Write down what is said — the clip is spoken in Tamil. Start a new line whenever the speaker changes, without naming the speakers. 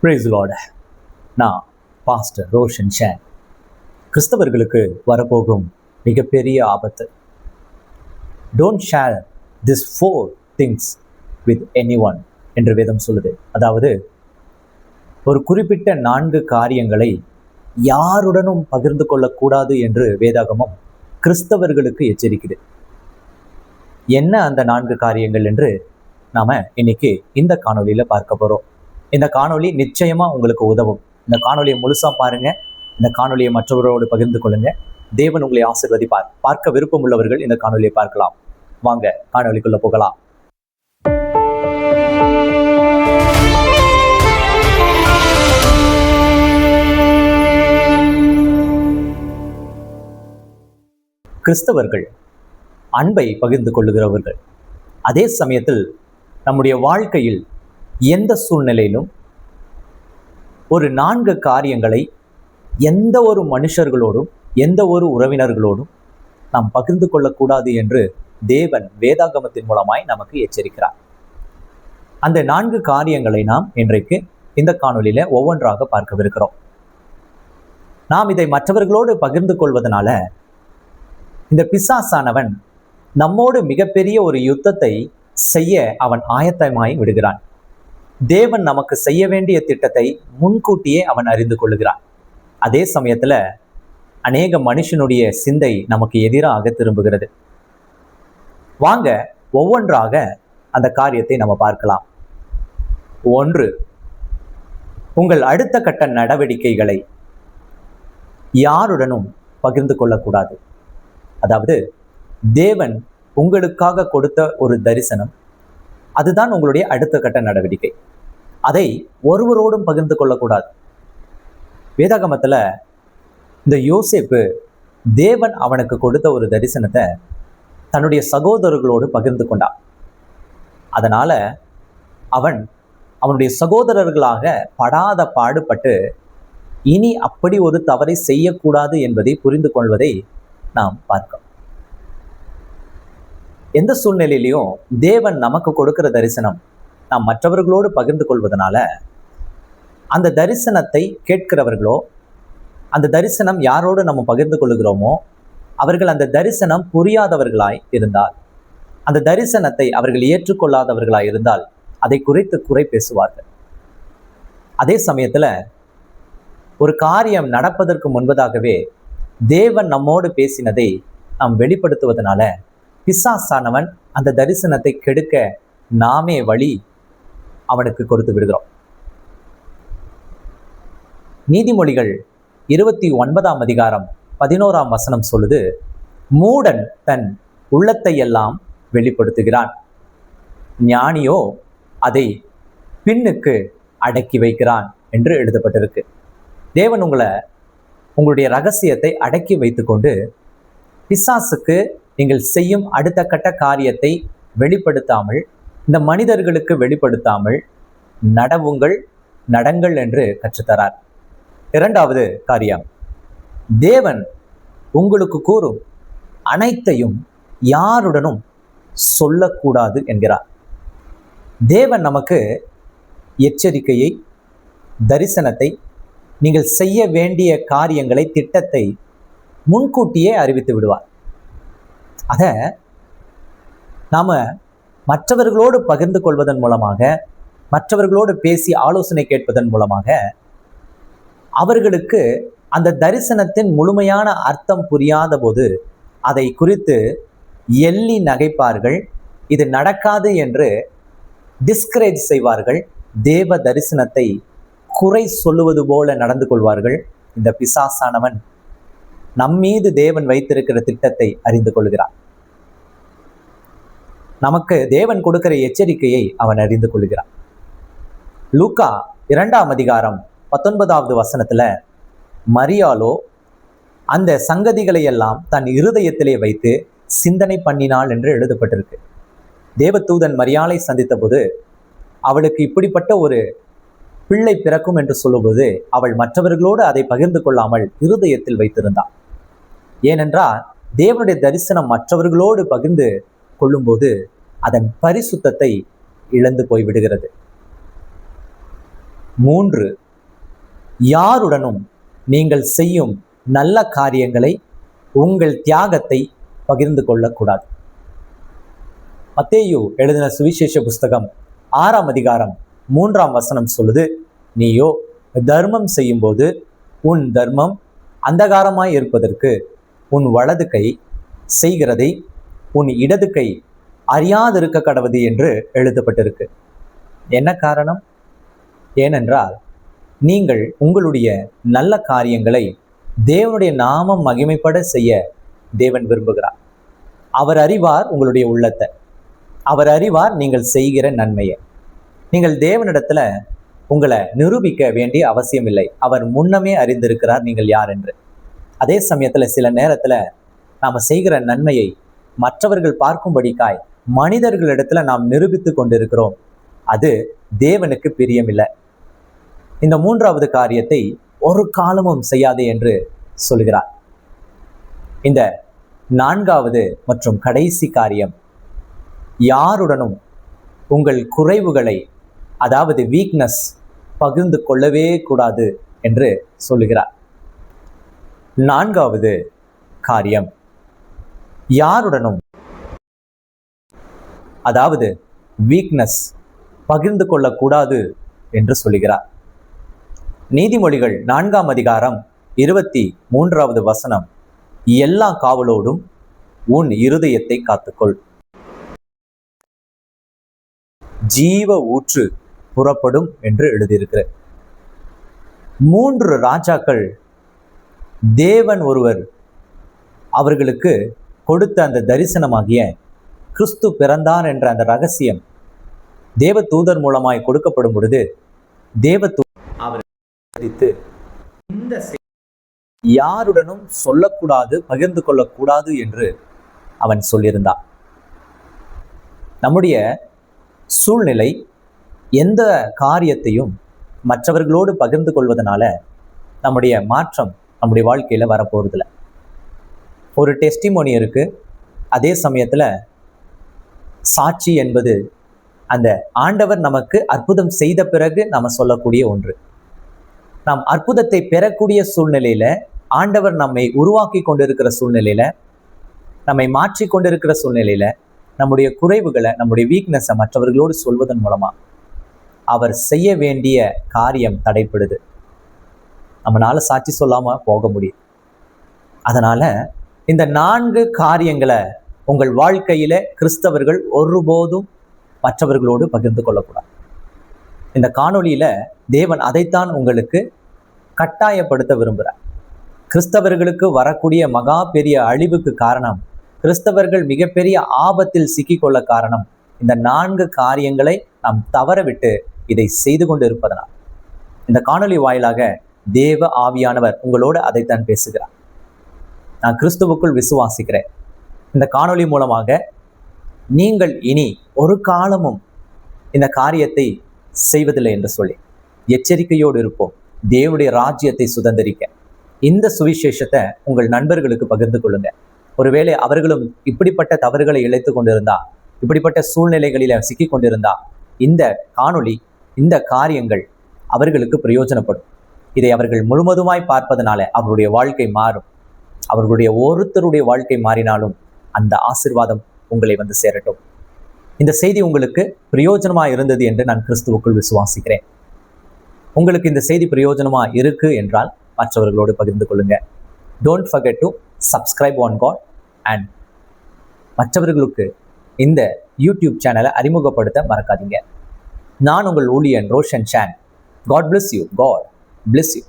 Price Lord. நான் பாஸ்டர் ரோஷன் ஷேன். கிறிஸ்தவர்களுக்கு வரப்போகும் மிகப்பெரிய ஆபத்து. Don't share this 4 things with anyone என்று வேதம் சொல்லுது. அதாவது ஒரு குறிப்பிட்ட 4 காரியங்களை யாருடனும் பகிர்ந்து கொள்ளக்கூடாது என்று வேதாகமம் கிறிஸ்தவர்களுக்கு எச்சரிக்குது. என்ன அந்த 4 காரியங்கள் என்று நாம இன்னைக்கு இந்த காணொலியில பார்க்க போறோம். இந்த காணொலி நிச்சயமா உங்களுக்கு உதவும். இந்த காணொலியை முழுசா பாருங்க. இந்த காணொலியை மற்றவர்களோடு பகிர்ந்து கொள்ளுங்க. தேவன் உங்களை ஆசீர்வதிப்பார். பார்க்க விருப்பம் உள்ளவர்கள் இந்த காணொலியை பார்க்கலாம். வாங்க காணொலிக்குள்ள போகலாம். கிறிஸ்தவர்கள் அன்பை பகிர்ந்து கொள்ளுகிறவர்கள். அதே சமயத்தில் நம்முடைய வாழ்க்கையில் எந்த சூழ்நிலையிலும் ஒரு 4 காரியங்களை எந்த ஒரு மனுஷர்களோடும் எந்த ஒரு உறவினர்களோடும் நாம் பகிர்ந்து கொள்ளக்கூடாது என்று தேவன் வேதாகமத்தின் மூலமாய் நமக்கு எச்சரிக்கிறார். அந்த 4 காரியங்களை நாம் இன்றைக்கு இந்த காணொலியில ஒவ்வொன்றாக பார்க்கவிருக்கிறோம். நாம் இதை மற்றவர்களோடு பகிர்ந்து கொள்வதனால இந்த பிசாசானவன் நம்மோடு மிகப்பெரிய ஒரு யுத்தத்தை செய்ய அவன் ஆயத்தமாய் விடுகிறான். தேவன் நமக்கு செய்ய வேண்டிய திட்டத்தை முன்கூட்டியே அவன் அறிந்து கொள்ளுகிறான். அதே சமயத்துல அநேக மனுஷனுடைய சிந்தை நமக்கு எதிராக திரும்புகிறது. வாங்க ஒவ்வொன்றாக அந்த காரியத்தை நம்ம பார்க்கலாம். 1, உங்கள் அடுத்த கட்ட நடவடிக்கைகளை யாருடனும் பகிர்ந்து கொள்ளக்கூடாது. அதாவது தேவன் உங்களுக்காக கொடுத்த ஒரு தரிசனம், அதுதான் உங்களுடைய அடுத்த கட்ட நடவடிக்கை. அதை ஒருவரோடும் பகிர்ந்து கொள்ளக்கூடாது. வேதாகமத்துல இந்த யோசேப்பு தேவன் அவனுக்கு கொடுத்த ஒரு தரிசனத்தை தன்னுடைய சகோதரர்களோடு பகிர்ந்து கொண்டான். அதனால அவனுடைய சகோதரர்களாக படாத பாடுபட்டு இனி அப்படி ஒரு தவறை செய்யக்கூடாது என்பதை புரிந்து கொள்வதை நாம் பார்க்கிறோம். எந்த சூழ்நிலையிலையும் தேவன் நமக்கு கொடுக்கிற தரிசனம் நாம் மற்றவர்களோடு பகிர்ந்து கொள்வதனால அந்த தரிசனத்தை கேட்கிறவர்களோ, அந்த தரிசனம் யாரோடு நம்ம பகிர்ந்து கொள்ளுகிறோமோ அவர்கள் அந்த தரிசனம் புரியாதவர்களாய் இருந்தால், அந்த தரிசனத்தை அவர்கள் ஏற்றுக்கொள்ளாதவர்களாய் இருந்தால் அதை குறித்து குறை பேசுவார்கள். அதே சமயத்துல ஒரு காரியம் நடப்பதற்கு முன்பதாகவே தேவன் நம்மோடு பேசினதை நாம் வெளிப்படுத்துவதனால பிசாசானவன் அந்த தரிசனத்தை கெடுக்க நாமே வழி அவனுக்கு கொடுத்து விடுகிறோம். நீதிமொழிகள் 29ஆம் அதிகாரம் 11ஆம் வசனம் சொல்லுது, மூடன் தன் உள்ளத்தை எல்லாம் வெளிப்படுத்துகிறான், ஞானியோ அதை பின்னுக்கு அடக்கி வைக்கிறான் என்று எழுதப்பட்டிருக்கு. தேவன் உங்களுடைய ரகசியத்தை அடக்கி வைத்துக்கொண்டு பிசாசுக்கு நீங்கள் செய்யும் அடுத்த கட்ட காரியத்தை வெளிப்படுத்தாமல், இந்த மனிதர்களுக்கு வெளிப்படுத்தாமல் நடங்கள் என்று கற்றுத்தரார். 2வது காரியம், தேவன் உங்களுக்கு கூறும் அனைத்தையும் யாருடனும் சொல்லக்கூடாது என்கிறார். தேவன் நமக்கு எச்சரிக்கையை, தரிசனத்தை, நீங்கள் செய்ய வேண்டிய காரியங்களை, திட்டத்தை முன்கூட்டியே அறிவித்து விடுவார். அதை நாம மற்றவர்களோடு பகிர்ந்து கொள்வதன் மூலமாக, மற்றவர்களோடு பேசி ஆலோசனை கேட்பதன் மூலமாக அவர்களுக்கு அந்த தரிசனத்தின் முழுமையான அர்த்தம் புரியாத போது அதை குறித்து எள்ளி நகைப்பார்கள். இது நடக்காது என்று டிஸ்கரேஜ் செய்வார்கள். தேவ தரிசனத்தை குறை சொல்லுவது போல நடந்து கொள்வார்கள். இந்த பிசாசானவன் நம்மீது தேவன் வைத்திருக்கிற திட்டத்தை அறிந்து கொள்கிறான். நமக்கு தேவன் கொடுக்கிற எச்சரிக்கையை அவன் அறிந்து கொள்கிறான். லூக்கா 2ஆம் அதிகாரம் 19வது வசனத்துல மரியாளோ அந்த சங்கதிகளை எல்லாம் தன் இருதயத்திலே வைத்து சிந்தனை பண்ணினாள் என்று எழுதப்பட்டிருக்கு. தேவதூதன் மரியாளை சந்தித்த போது அவளுக்கு இப்படிப்பட்ட ஒரு பிள்ளை பிறக்கும் என்று சொல்லும்போது அவள் மற்றவர்களோடு அதை பகிர்ந்து கொள்ளாமல் இருதயத்தில் வைத்திருந்தாள். ஏனென்றால் தேவனுடைய தரிசனம் மற்றவர்களோடு பகிர்ந்து கொள்ளும்போது அதன் பரிசுத்தத்தை இழந்து போய்விடுகிறது. 3, யாருடனும் நீங்கள் செய்யும் நல்ல காரியங்களை, உங்கள் தியாகத்தை பகிர்ந்து கொள்ளக்கூடாது. மத்தேயு எழுதின சுவிசேஷ புஸ்தகம் 6ஆம் அதிகாரம் 3ஆம் வசனம் சொல்லுது, நீயோ தர்மம் செய்யும்போது உன் தர்மம் அந்தகாரமாய் இருப்பதற்கு உன் வலது கை செய்கிறதை உன் இடது கை அறியாதிருக்க கடவுது என்று எழுதப்பட்டிருக்கு. என்ன காரணம்? ஏனென்றால் நீங்கள் உங்களுடைய நல்ல காரியங்களை தேவனுடைய நாமம் மகிமைப்பட செய்ய தேவன் விரும்புகிறார். அவர் அறிவார் உங்களுடைய உள்ளத்தை, அவர் அறிவார் நீங்கள் செய்கிற நன்மையை. நீங்கள் தேவனிடத்துல உங்களை நிரூபிக்க வேண்டிய அவசியம் இல்லை. அவர் முன்னமே அறிந்திருக்கிறார் நீங்கள் யார் என்று. அதே சமயத்துல சில நேரத்துல நாம செய்கிற நன்மையை மற்றவர்கள் பார்க்கும்படிக்காய் மனிதர்களிடத்துல நாம் நிரூபித்து கொண்டிருக்கிறோம். அது தேவனுக்கு பிரியமில்லை. இந்த 3வது காரியத்தை ஒரு காலமும் செய்யாதே என்று சொல்கிறார். இந்த 4வது மற்றும் கடைசி காரியம், யாருடனும் உங்கள் குறைவுகளை, அதாவது வீக்னஸ், பகிர்ந்து கொள்ளவே கூடாது என்று சொல்லுகிறார். 4வது காரியம், யாருடனும், அதாவது வீக்னஸ், பகிர்ந்து கொள்ளக்கூடாது என்று சொல்லுகிறார். நீதிமொழிகள் 4ஆம் அதிகாரம் 23வது வசனம், எல்லா காவலோடும் உன் இருதயத்தை காத்துக்கொள், ஜீவ ஊற்று புறப்படும் என்று எழுதியிருக்கிற 3 ராஜாக்கள் தேவன் ஒருவர் அவர்களுக்கு கொடுத்த அந்த தரிசனமாகிய கிறிஸ்து பிறந்தார் என்ற அந்த ரகசியம் தேவ தூதர் மூலமாய் கொடுக்கப்படும் பொழுது தேவ அவர் இந்த யாருடனும் சொல்லக்கூடாது, பகிர்ந்து கொள்ளக்கூடாது என்று அவன் சொல்லியிருந்தான். நம்முடைய சூழ்நிலை எந்த காரியத்தையும் மற்றவர்களோடு பகிர்ந்து கொள்வதனால நம்முடைய மாற்றம் நம்முடைய வாழ்க்கையில வரப்போறதில்லை. ஒரு டெஸ்டிமோனி இருக்கு. அதே சமயத்துல சாட்சி என்பது அந்த ஆண்டவர் நமக்கு அற்புதம் செய்த பிறகு நம்ம சொல்லக்கூடிய ஒன்று. நாம் அற்புதத்தை பெறக்கூடிய சூழ்நிலையில, ஆண்டவர் நம்மை உருவாக்கி கொண்டிருக்கிற சூழ்நிலையில, நம்மை மாற்றி கொண்டிருக்கிற சூழ்நிலையில நம்முடைய குறைவுகளை, நம்முடைய வீக்னஸை மற்றவர்களோடு சொல்வதன் மூலமா அவர் செய்ய வேண்டிய காரியம் தடைப்படுது. நம்மளால சாட்சி சொல்லாம போக முடியும். அதனால இந்த 4 காரியங்களை உங்கள் வாழ்க்கையில கிறிஸ்தவர்கள் ஒருபோதும் மற்றவர்களோடு பகிர்ந்து கொள்ளக்கூடாது. இந்த காணொளியில தேவன் அதைத்தான் உங்களுக்கு கட்டாயப்படுத்த விரும்புகிறார். கிறிஸ்தவர்களுக்கு வரக்கூடிய மகா பெரிய அழிவுக்கு காரணம், கிறிஸ்தவர்கள் மிகப்பெரிய ஆபத்தில் சிக்கிக்கொள்ள காரணம், இந்த 4 காரியங்களை நாம் தவறவிட்டு இதை செய்து கொண்டு இருப்பதனால். இந்த காணொளி வாயிலாக தேவ ஆவியானவர் உங்களோடு அதைத்தான் பேசுகிறார். நான் கிறிஸ்துவுக்குள் விசுவாசிக்கிறேன். இந்த காணொளி மூலமாக நீங்கள் இனி ஒரு காலமும் இந்த காரியத்தை செய்வதில்லை என்று சொல்லி எச்சரிக்கையோடு இருப்போம். தேவனுடைய ராஜ்யத்தை சுதந்திரிக்க இந்த சுவிசேஷத்தை உங்கள் நண்பர்களுக்கு பகிர்ந்து கொள்ளுங்க. ஒருவேளை அவர்களும் இப்படிப்பட்ட தவறுகளை இழைத்து கொண்டிருந்தா, இப்படிப்பட்ட சூழ்நிலைகளில சிக்கி கொண்டிருந்தா, இந்த காணொளி, இந்த காரியங்கள் அவர்களுக்கு பிரயோஜனப்படும். இதை அவர்கள் முழுவதுமாய் பார்ப்பதனால அவருடைய வாழ்க்கை மாறும். அவர்களுடைய ஒருத்தருடைய வாழ்க்கை மாறினாலும் அந்த ஆசீர்வாதம் உங்களை வந்து சேரட்டும். இந்த செய்தி உங்களுக்கு பிரயோஜனமா இருந்தது என்று நான் கிறிஸ்துவுக்குள் விசுவாசிக்கிறேன். உங்களுக்கு இந்த செய்தி பிரயோஜனமா இருக்கு என்றால் மற்றவர்களோடு பகிர்ந்து கொள்ளுங்க. Don't forget to subscribe on God and மற்றவர்களுக்கு இந்த யூடியூப் சேனலை அறிமுகப்படுத்த மறக்காதீங்க. நான் உங்கள் ஊழியன் Roshan Shan. God bless you. God bless you.